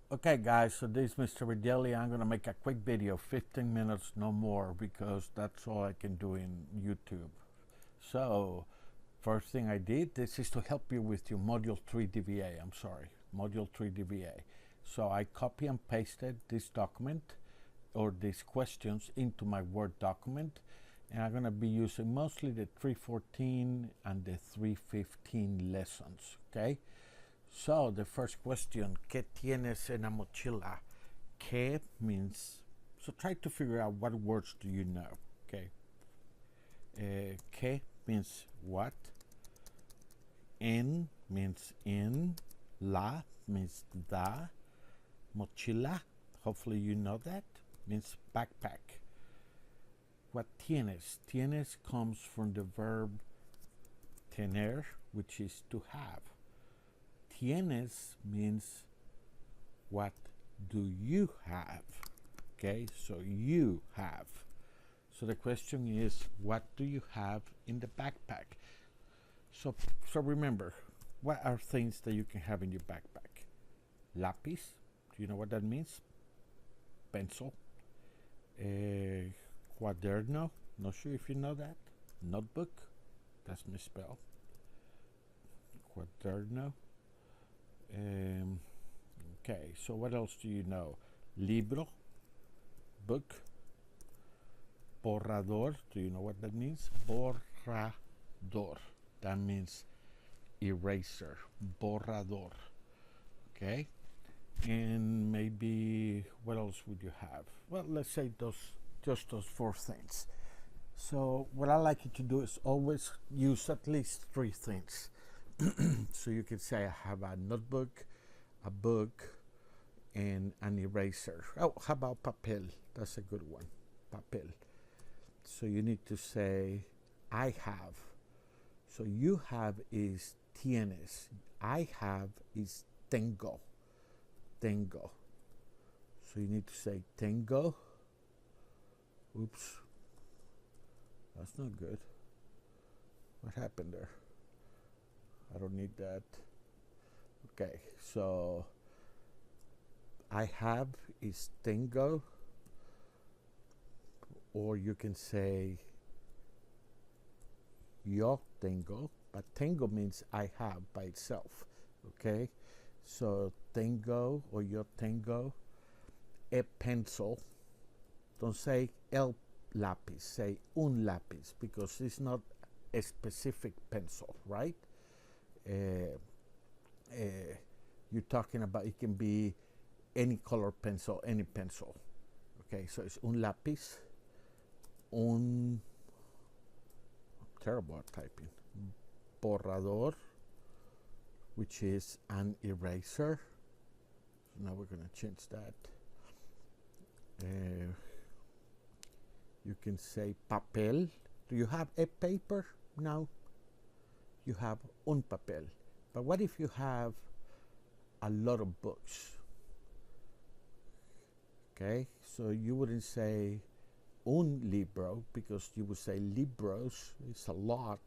Okay guys, so this is Mr. Ridelli. I'm gonna make a quick video, 15 minutes, no more, because that's all I can do in YouTube. So, first thing I did, this is to help you with your Module 3 DBA, Module 3 DBA. So I copy and pasted this document, or these questions, into my Word document, and I'm gonna be using mostly the 314 and the 315 lessons, okay? So the first question, ¿qué tienes en la mochila? ¿Qué means, so try to figure out what words do you know, okay? ¿Qué means what? En means in. La means the. Mochila, hopefully you know that, means backpack. What tienes? Tienes comes from the verb tener, which is to have. Tienes means what do you have? Okay, so you have. So the question is, what do you have in the backpack? So remember, what are things that you can have in your backpack? Lápiz, do you know what that means? Pencil. Cuaderno, not sure if you know that. Notebook, that's misspelled. Cuaderno. Okay, so what else do you know? Libro, book. Borrador, do you know what that means? Borrador, that means eraser. Borrador, okay? And maybe, what else would you have? Well, let's say just those four things. So what I like you to do is always use at least three things. So you can say I have a notebook, a book, and an eraser. Oh, how about papel? That's a good one. Papel. So you need to say I have. So you have is tienes. I have is tengo. Tengo. So you need to say tengo. Oops. That's not good. What happened there? I don't need that. Okay, so I have is tengo, or you can say yo tengo, but tengo means I have by itself, okay? So tengo or yo tengo a pencil. Don't say el lápiz, say un lápiz, because it's not a specific pencil, right? You're talking about, it can be any color pencil, any pencil. Okay, so it's un lápiz, I'm terrible at typing. Borrador, which is an eraser. So now we're gonna change that. You can say papel. Do you have a paper? No. You have un papel. But what if you have a lot of books? Okay, so you wouldn't say un libro, because you would say libros, it's a lot.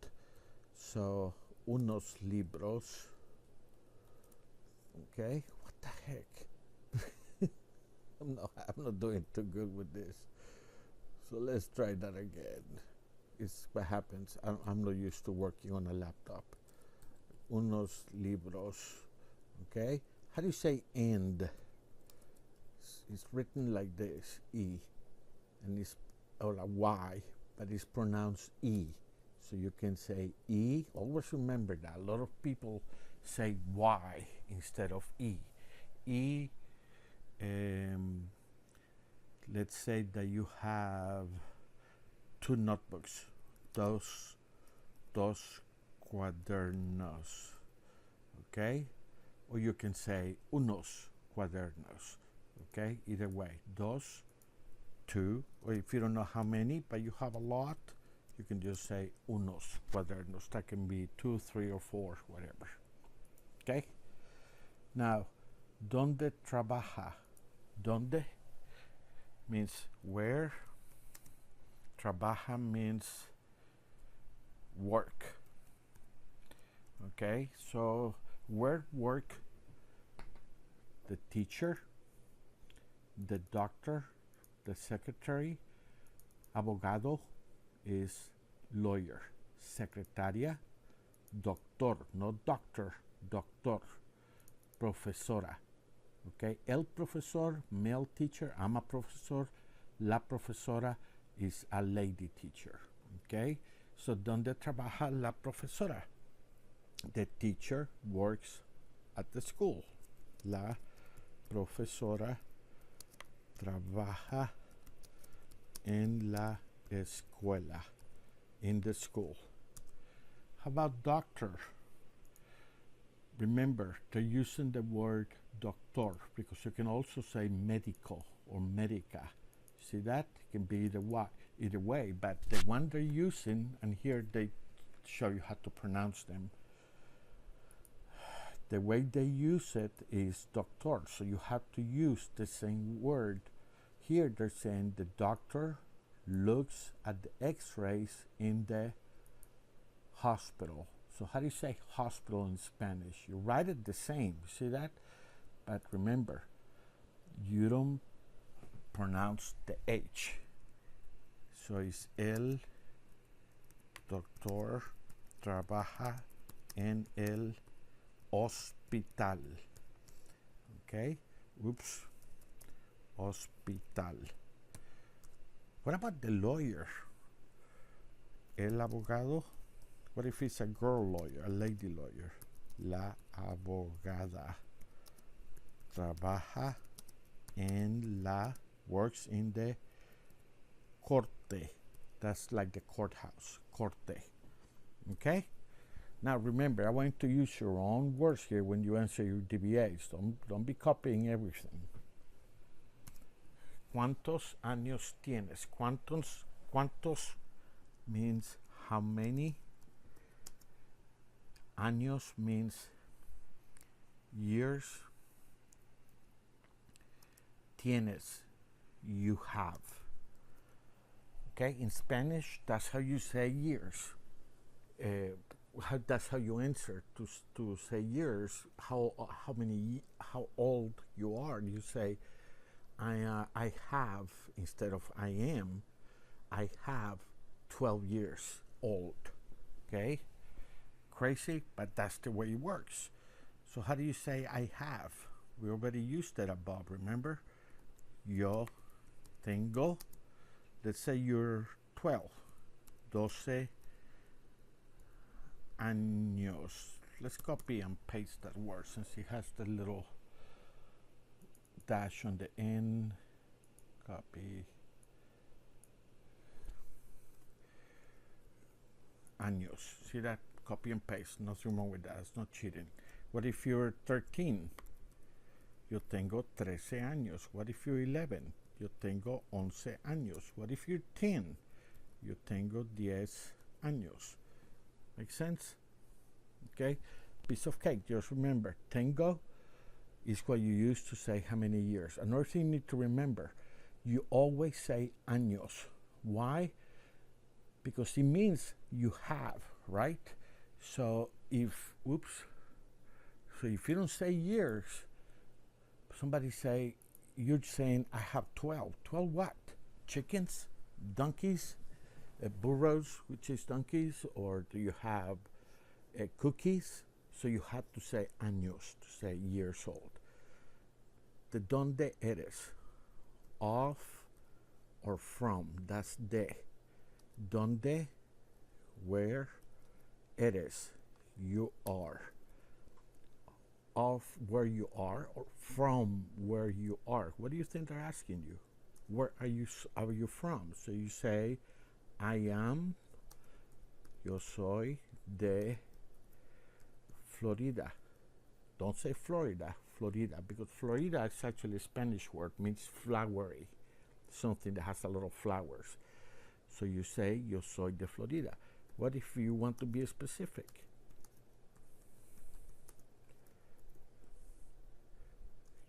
So unos libros. Okay, what the heck? I'm not doing too good with this. So let's try that again. It's what happens. I'm not used to working on a laptop. Unos libros. Okay, how do you say end? It's written like this, E, and it's, or a Y, but it's pronounced E. So you can say E. Always remember that. A lot of people say Y instead of E. E. Let's say that you have two notebooks. Dos cuadernos. Okay? Or you can say unos cuadernos. Okay? Either way. Dos, two, or if you don't know how many, but you have a lot, you can just say unos cuadernos. That can be 2, 3, or 4, whatever. Okay? Now, ¿dónde trabaja? ¿Dónde means where. Trabaja means work. Okay, so where work the teacher, the doctor, the secretary. Abogado is lawyer. Secretaria, doctor, not doctor, doctor. Profesora. Okay, el profesor, male teacher. I'm a profesor. La profesora is a lady teacher. Okay, so ¿dónde trabaja la profesora? The teacher works at the school. La profesora trabaja en la escuela, in the school. How about doctor? Remember, they're using the word doctor because you can also say medico or medica. See that? It can be either way, but the one they're using, and here they show you how to pronounce them. The way they use it is doctor, so you have to use the same word. Here they're saying the doctor looks at the x-rays in the hospital. So how do you say hospital in Spanish? You write it the same, see that? But remember, you don't pronounce the H. So it's el doctor trabaja en el hospital. Okay? Oops. Hospital. What about the lawyer? El abogado. What if it's a girl lawyer, a lady lawyer? La abogada trabaja en la, works in the corte. That's like the courthouse, corte. Okay? Now remember, I want to use your own words here when you answer your DBAs. Don't be copying everything. ¿Cuántos años tienes? ¿Cuántos means how many. Años means years. Tienes, you have. Okay, in Spanish, that's how you say years. That's how you answer to say years. How old you are. You say, I have instead of I am. I have 12 years old. Okay, crazy, but that's the way it works. So how do you say I have? We already used that above. Remember, yo tengo. Let's say you're 12. 12 años. Let's copy and paste that word since it has the little dash on the end. Copy. Años. See that? Copy and paste. Nothing wrong with that. It's not cheating. What if you're 13? Yo tengo 13 años. What if you're 11? Yo tengo 11 años. What if you're 10? Yo tengo 10 años. Make sense? Okay? Piece of cake. Just remember, tengo is what you use to say how many years. Another thing you need to remember, you always say años. Why? Because it means you have, right? So if you don't say years, somebody say, you're saying I have 12. 12 what? Chickens? Donkeys? Burros, which is donkeys? Or do you have cookies? So you have to say años, to say years old. The donde eres, of or from, that's de. Donde, where, eres, you are. Of where you are or from where you are. What do you think they're asking you? Where are you from? So you say, I am, yo soy de Florida. Don't say Florida, Florida, because Florida is actually a Spanish word, means flowery, something that has a lot of flowers. So you say, yo soy de Florida. What if you want to be specific?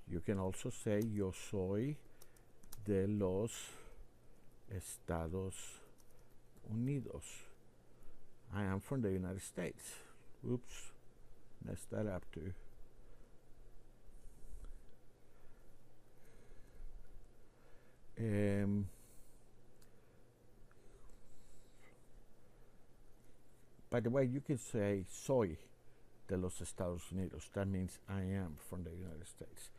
You can also say, yo soy de los Estados Unidos. I am from the United States. Oops, messed that up too. By the way, you can say soy de los Estados Unidos. That means I am from the United States.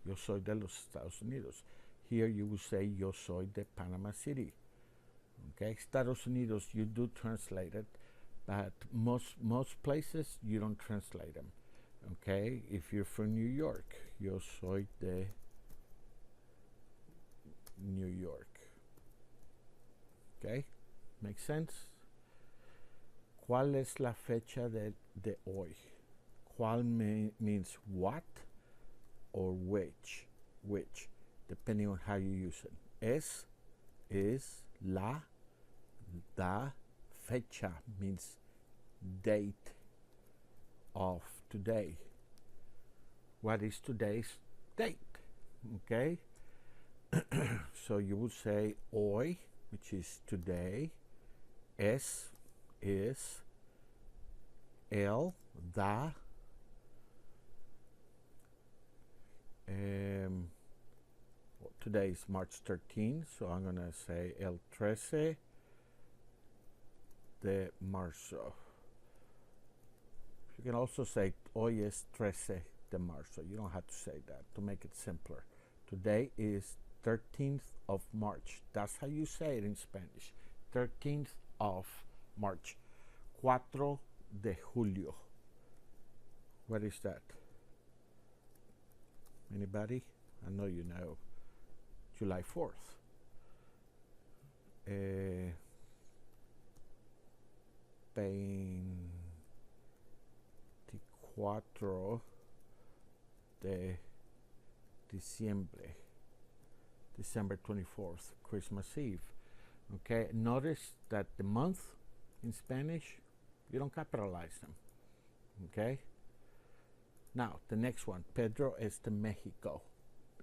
Yo soy de los Estados Unidos. Here you will say yo soy de Panama City. Okay, Estados Unidos, you do translate it, but most places you don't translate them. Okay, if you're from New York, yo soy de New York. Okay, makes sense? ¿Cuál es la fecha de hoy? ¿Cuál means what or which, depending on how you use it. Es, is, la, da, fecha means date of today. What is today's date? Okay? So you would say hoy, which is today. Es, is. El, da. Today is March 13th, so I'm going to say el 13 de marzo. You can also say hoy es 13 de marzo. You don't have to say that to make it simpler. Today is 13th of March. That's how you say it in Spanish. 13th of March. 4 de julio. What is that? Anybody? I know you know. July 4th. 24 de diciembre. December 24th, Christmas Eve. Okay, notice that the month in Spanish, you don't capitalize them. Okay? Now, the next one, Pedro es de Mexico.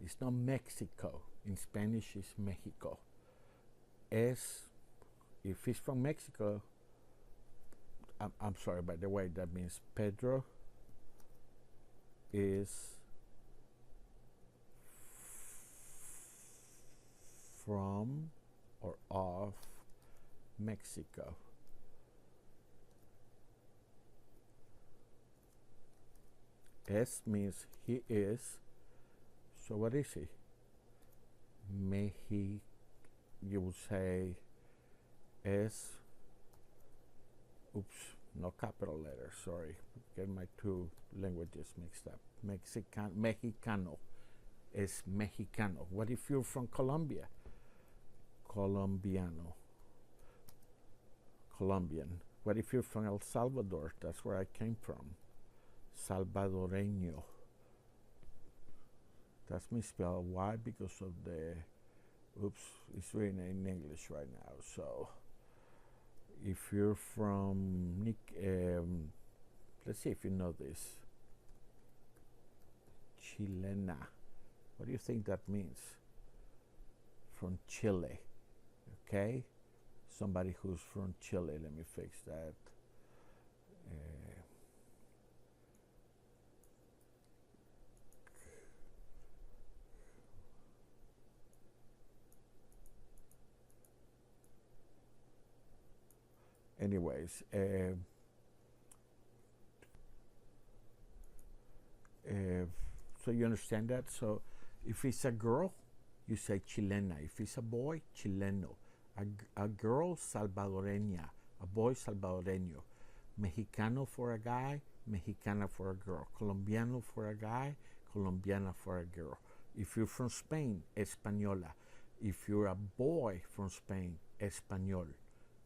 It's not Mexico. In Spanish, it's Mexico. Es, if he's from Mexico, I'm sorry, by the way, that means Pedro is from or of Mexico. Es means he is. So what is he? You would say es. Oops, no capital letter. Sorry, get my two languages mixed up. Mexicano es mexicano. What if you're from Colombia? Colombiano. Colombian. What if you're from El Salvador? That's where I came from. Salvadoreño. That's misspelled. Why? Because of the, oops, it's written in English right now. So, if you're from, let's see if you know this. Chilena. What do you think that means? From Chile. Okay? Somebody who's from Chile. Let me fix that. Anyways, so you understand that? So if it's a girl, you say chilena. If it's a boy, chileno. A girl, salvadoreña. A boy, salvadoreño. Mexicano for a guy, mexicana for a girl. Colombiano for a guy, colombiana for a girl. If you're from Spain, española. If you're a boy from Spain, español.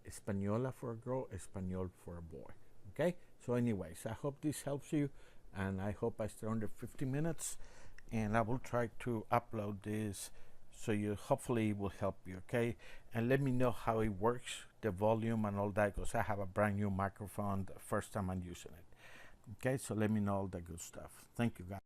Española for a girl, español for a boy. Okay? So anyways, I hope this helps you, and I hope I stay under 50 minutes, and I will try to upload this so you hopefully it will help you. Okay? And let me know how it works, the volume and all that, because I have a brand new microphone the first time I'm using it. Okay? So let me know all the good stuff. Thank you, guys.